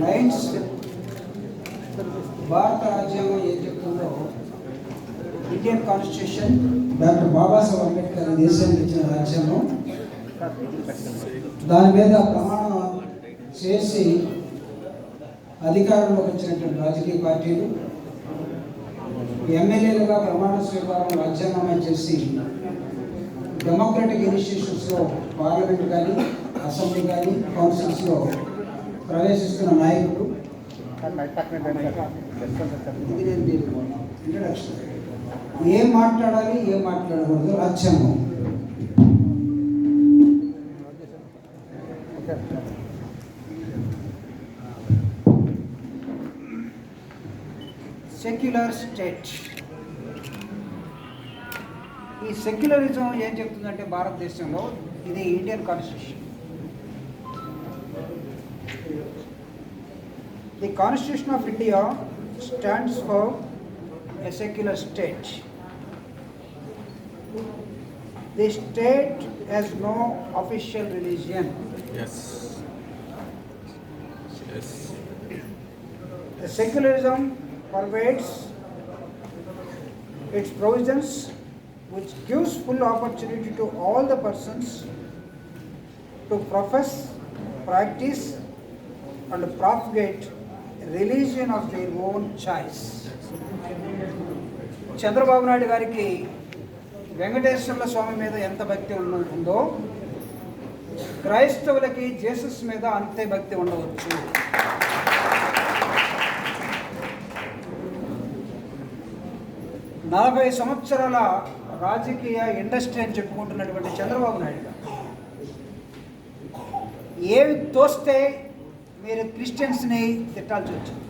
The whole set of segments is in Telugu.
లైన్స్ భారత రాజ్యాంగం ఏం చెప్తుందో, Indian constitution doctor Babasaheb Ambedkar దేశానికి ఇచ్చిన రాజ్యాంగం, దాని మీద ప్రమాణం చేసి అధికారంలోకి వచ్చినటువంటి రాజకీయ పార్టీలు ఎమ్మెల్యేలుగా ప్రమాణ స్వీకారం రాజ్యాంగం చేసి డెమోక్రటిక్ ఇన్స్టిట్యూషన్స్లో పార్లమెంట్ కానీ అసెంబ్లీ కానీ కౌన్సిల్స్లో ప్రవేశిస్తున్న నాయకులు. ఇది నేను మీరు ఇంట్రడక్షన్, ఏం మాట్లాడాలి ఏం మాట్లాడకూడదు రాజ్యాంగం. Secular state. ఈ సెక్యులరిజం ఏం చెప్తుందంటే భారతదేశంలో, ఇది Indian constitution. The constitution of India stands for a secular state. The state has no official religion. Yes. Yes. The secularism pervades its provisions, which gives full opportunity to all the persons to profess, practice and propagate religion of their own choice. Chandrababu Naidu గారికి వెంకటేశ్వర స్వామి మీద ఎంత భక్తి ఉందో, క్రైస్తవులకి జీసస్ మీద అంతే భక్తి ఉండవచ్చు. నలభై సంవత్సరాల రాజకీయ ఇండస్ట్రీ అని చెప్పుకుంటున్నటువంటి చంద్రబాబు నాయుడు గారు ఏవి తోస్తే మీరు క్రిస్టియన్స్ని తిట్టాల్సి వచ్చింది.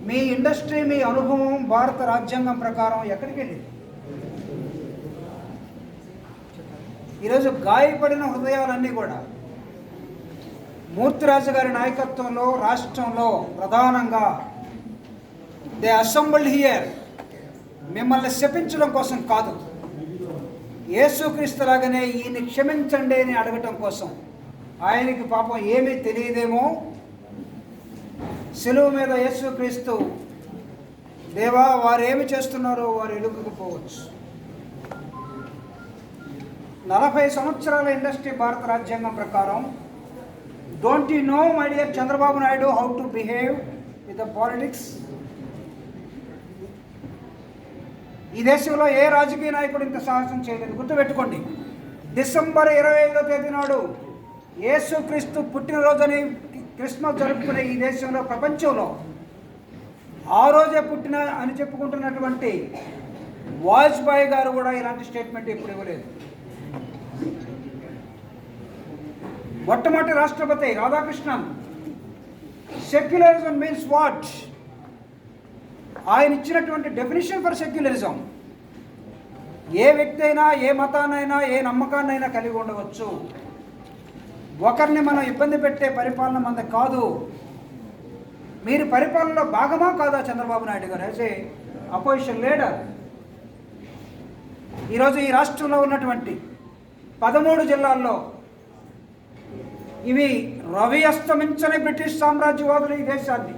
మీ ఇండస్ట్రీ, మీ అనుభవం భారత రాజ్యాంగం ప్రకారం ఎక్కడికి వెళ్ళింది? ఈరోజు గాయపడిన హృదయాలన్నీ కూడా మూర్తిరాజు గారి నాయకత్వంలో రాష్ట్రంలో ప్రధానంగా దే అసెంబ్ల్డ్ హియర్ మిమ్మల్ని శపించడం కోసం కాదు, యేసుక్రీస్తులాగానే ఈయన్ని క్షమించండి అని అడగటం కోసం. ఆయనకి పాపం ఏమీ తెలియదేమో, శిలువ మీద యేసుక్రీస్తు, దేవా వారు ఏమి చేస్తున్నారో వారు ఎలుగుకుపోవచ్చు. 40 సంవత్సరాల ఇండస్ట్రీ భారత రాజ్యాంగం ప్రకారం. Don't you know my dear Chandrababu Naidu how to behave with the politics? ఈ దేశంలో ఏ రాజకీయ నాయకుడు ఇంత సాహసం చేయలేదు. గుర్తుపెట్టుకోండి, డిసెంబర్ 25వ తేదీ నాడు యేసుక్రీస్తు పుట్టినరోజుని క్రిస్మస్ జరుపుకునే ఈ దేశంలో, ప్రపంచంలో ఆ రోజే పుట్టిన అని చెప్పుకుంటున్నటువంటి వాజ్పేయి గారు కూడా ఇలాంటి స్టేట్మెంట్ ఎప్పుడు ఇవ్వలేదు. మొట్టమొదటి రాష్ట్రపతి రాధాకృష్ణన్, సెక్యులరిజం మీన్స్ వాట్? ఆయన ఇచ్చినటువంటి డెఫినేషన్ ఫర్ సెక్యులరిజం, ఏ వ్యక్తి అయినా, ఏ మతాన్నైనా, ఏ నమ్మకాన్నైనా కలిగి ఉండవచ్చు. ఒకరిని మనం ఇబ్బంది పెట్టే పరిపాలన మనది కాదు. మీరు పరిపాలనలో భాగమా కాదా చంద్రబాబు నాయుడు గారు యాజ్ ఏ అపోజిషన్ లీడర్? ఈరోజు ఈ రాష్ట్రంలో ఉన్నటువంటి 13 జిల్లాల్లో ఇవి రవి అస్తమించని బ్రిటిష్ సామ్రాజ్యవాదులు ఈ దేశాన్ని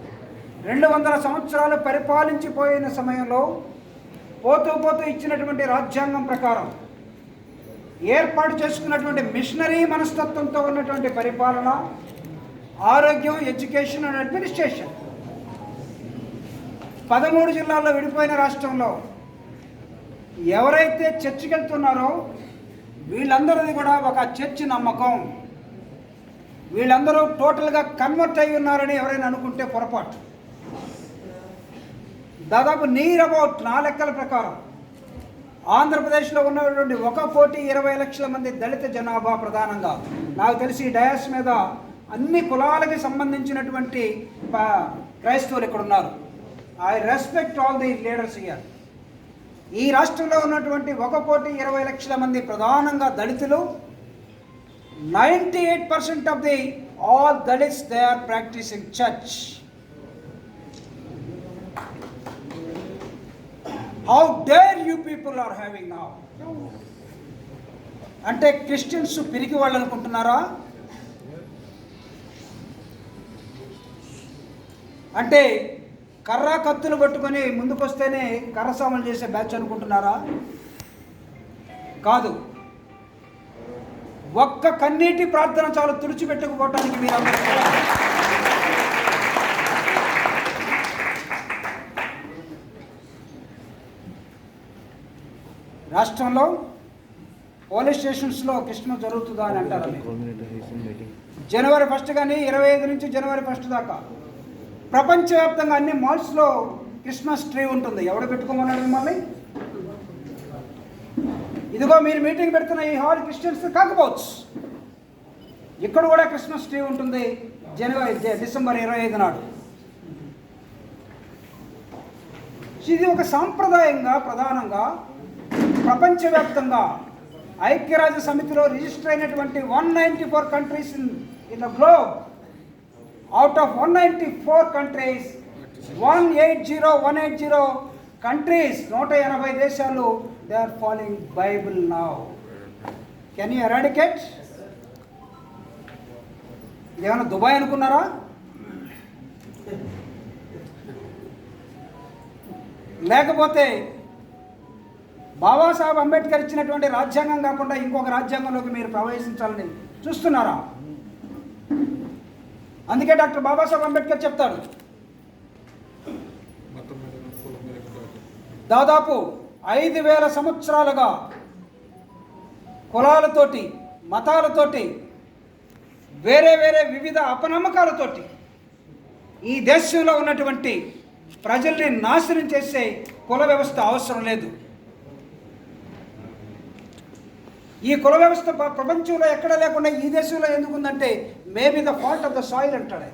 200 సంవత్సరాలు పరిపాలించిపోయిన సమయంలో పోతూ పోతూ ఇచ్చినటువంటి రాజ్యాంగం ప్రకారం ఏర్పాటు చేసుకున్నటువంటి మిషనరీ మనస్తత్వంతో ఉన్నటువంటి పరిపాలన, ఆరోగ్యం, ఎడ్యుకేషన్ అండ్ అడ్మినిస్ట్రేషన్ 13 జిల్లాల్లో విడిపోయిన రాష్ట్రంలో ఎవరైతే చర్చికి వెళ్తున్నారో వీళ్ళందరిది కూడా ఒక చర్చి నమ్మకం. వీళ్ళందరూ టోటల్గా కన్వర్ట్ అయి ఉన్నారని ఎవరైనా అనుకుంటే పొరపాటు. దాదాపు నియర్ అబౌట్ నా లెక్కల ప్రకారం ఆంధ్రప్రదేశ్లో ఉన్నటువంటి 1,20,00,000 మంది దళిత జనాభా ప్రధానంగా. నాకు తెలిసి డయాస్ మీద అన్ని కులాలకి సంబంధించినటువంటి క్రైస్తవులు ఇక్కడ ఉన్నారు. I respect all the leaders here. ఈ రాష్ట్రంలో ఉన్నటువంటి 1,20,00,000 మంది ప్రధానంగా దళితులు. 98% of the all Dalits, they are practicing church. How dare you people are having now? అంటే క్రిస్టియన్స్ పిరికి వాళ్ళు అనుకుంటున్నారా? అంటే కర్ర కత్తులు పట్టుకొని ముందుకొస్తేనే కర్రసాములు చేసే బ్యాచ్ అనుకుంటున్నారా? కాదు. ఒక్క కన్నీటి ప్రార్థన చాలు తుడిచిపెట్టుకుపోవటానికి మీరు రాష్ట్రంలో పోలీస్ స్టేషన్స్లో క్రిస్మస్ జరుగుతుందా అని అంటారు. జనవరి 1 కానీ 25 నుంచి జనవరి 1 దాకా ప్రపంచవ్యాప్తంగా అన్ని మాల్స్లో క్రిస్మస్ ట్రీ ఉంటుంది. ఎవడు పెట్టుకోమన్నాడు మిమ్మల్ని? ఇదిగో మీరు మీటింగ్ పెడుతున్న ఈ హాల్ క్రిస్టియన్స్ కాకపోవచ్చు, ఇక్కడ కూడా క్రిస్మస్ ట్రీ ఉంటుంది డిసెంబర్ 25 నాడు. ఇది ఒక సాంప్రదాయంగా ప్రధానంగా ప్రపంచవ్యాప్తంగా ఐక్యరాజ్య సమితిలో రిజిస్టర్ అయినటువంటి 194 countries in the globe. Out of 194 countries 180 countries 180 దేశాలు they are following Bible now. Can you eradicate? ఇదేమన్నా దుబాయ్ అనుకున్నారా? లేకపోతే బాబాసాహెబ్ అంబేద్కర్ ఇచ్చినటువంటి రాజ్యాంగం కాకుండా ఇంకొక రాజ్యాంగంలోకి మీరు ప్రవేశించాలని చూస్తున్నారా? అందుకే డాక్టర్ బాబాసాహెబ్ అంబేద్కర్ చెప్తాడు, దాదాపు 5000 సంవత్సరాలుగా కులాలతోటి మతాలతోటి వేరే వేరే వివిధ అపనమ్మకాలతోటి ఈ దేశంలో ఉన్నటువంటి ప్రజల్ని నాశనం చేసే కుల వ్యవస్థ అవసరం లేదు. ఈ కుల వ్యవస్థ ప్రపంచంలో ఎక్కడ లేకుండా ఈ దేశంలో ఎందుకుందంటే maybe the fault of the soil అంటాడు.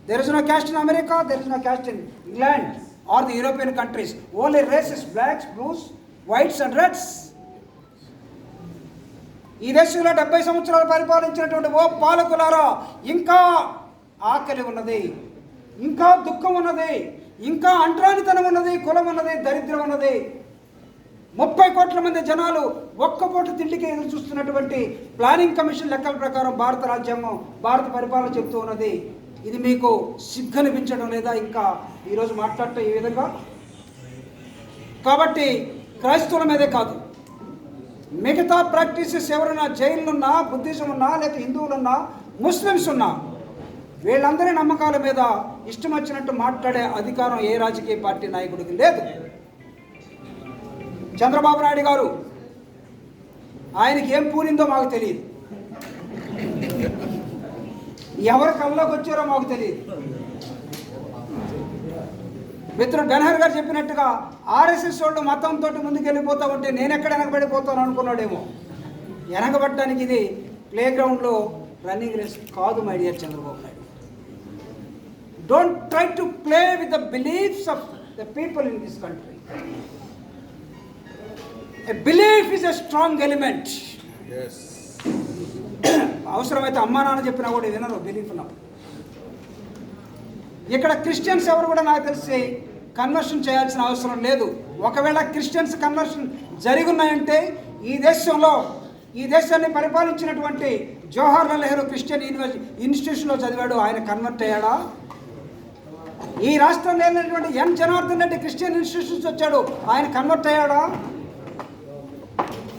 There is no caste in America, there is no caste in England or the European countries. Only races blacks, blues, whites and reds. ఈ దేశంలో 70 సంవత్సరాలు పరిపాలించినటువంటి ఓ పాలకులారా, ఇంకా ఆకలి ఉన్నది, ఇంకా దుఃఖం ఉన్నది, ఇంకా అంటరానితనం ఉన్నది, కులం ఉన్నది, దరిద్రం ఉన్నది. 30 కోట్ల మంది జనాలు ఒక్క పూట తిండికి ఎదురు చూస్తున్నటువంటి ప్లానింగ్ కమిషన్ లెక్కల ప్రకారం భారత రాజ్యాంగం, భారత పరిపాలన చెప్తూ ఉన్నది. ఇది మీకు సిగ్గనిపించడం లేదా ఇంకా ఈరోజు మాట్లాడటం ఈ విధంగా? కాబట్టి క్రైస్తవుల మీదే కాదు, మిగతా ప్రాక్టీసెస్ ఎవరైనా జైళ్ళున్నా, బుద్ధిజం ఉన్నా, లేక హిందువులున్నా, ముస్లిమ్స్ ఉన్నా, వీళ్ళందరి నమ్మకాల మీద ఇష్టం వచ్చినట్టు మాట్లాడే అధికారం ఏ రాజకీయ పార్టీ నాయకుడికి లేదు. చంద్రబాబు నాయుడు గారు, ఆయనకి ఏం పూరిందో మాకు తెలియదు, ఎవరి కళ్ళలోకి వచ్చారో మాకు తెలియదు. మిత్రుడు బెనహర్ గారు చెప్పినట్టుగా ఆర్ఎస్ఎస్ వాళ్ళు మతంతో ముందుకెళ్ళిపోతా ఉంటే నేను ఎక్కడ వెనకబడిపోతాను అనుకున్నాడేమో. వెనకబడటానికి ఇది ప్లే గ్రౌండ్లో రన్నింగ్ రేస్ కాదు my dear Chandrababu Naidu. Don't try to play with the beliefs of the people in this country. A belief is a strong element. Yes. అవసరమైతే అమ్మా నాన్న చెప్పినా కూడా వినరు బిలీఫ్ ఉన్నప్పుడు. ఇక్కడ క్రిస్టియన్స్ ఎవరు కూడా నాకు తెలిసి కన్వర్షన్ చేయాల్సిన అవసరం లేదు. ఒకవేళ క్రిస్టియన్స్ కన్వర్షన్ జరిగున్నాయంటే ఈ దేశాన్ని పరిపాలించినటువంటి జవహర్లాల్ నెహ్రూ క్రిస్టియన్ ఇన్స్టిట్యూషన్లో చదివాడు, ఆయన కన్వర్ట్ అయ్యాడా? ఈ రాష్ట్రంలో వెళ్ళినటువంటి ఎన్ జనార్దన్ రెడ్డి క్రిస్టియన్ ఇన్స్టిట్యూషన్స్ వచ్చాడు, ఆయన కన్వర్ట్ అయ్యాడా?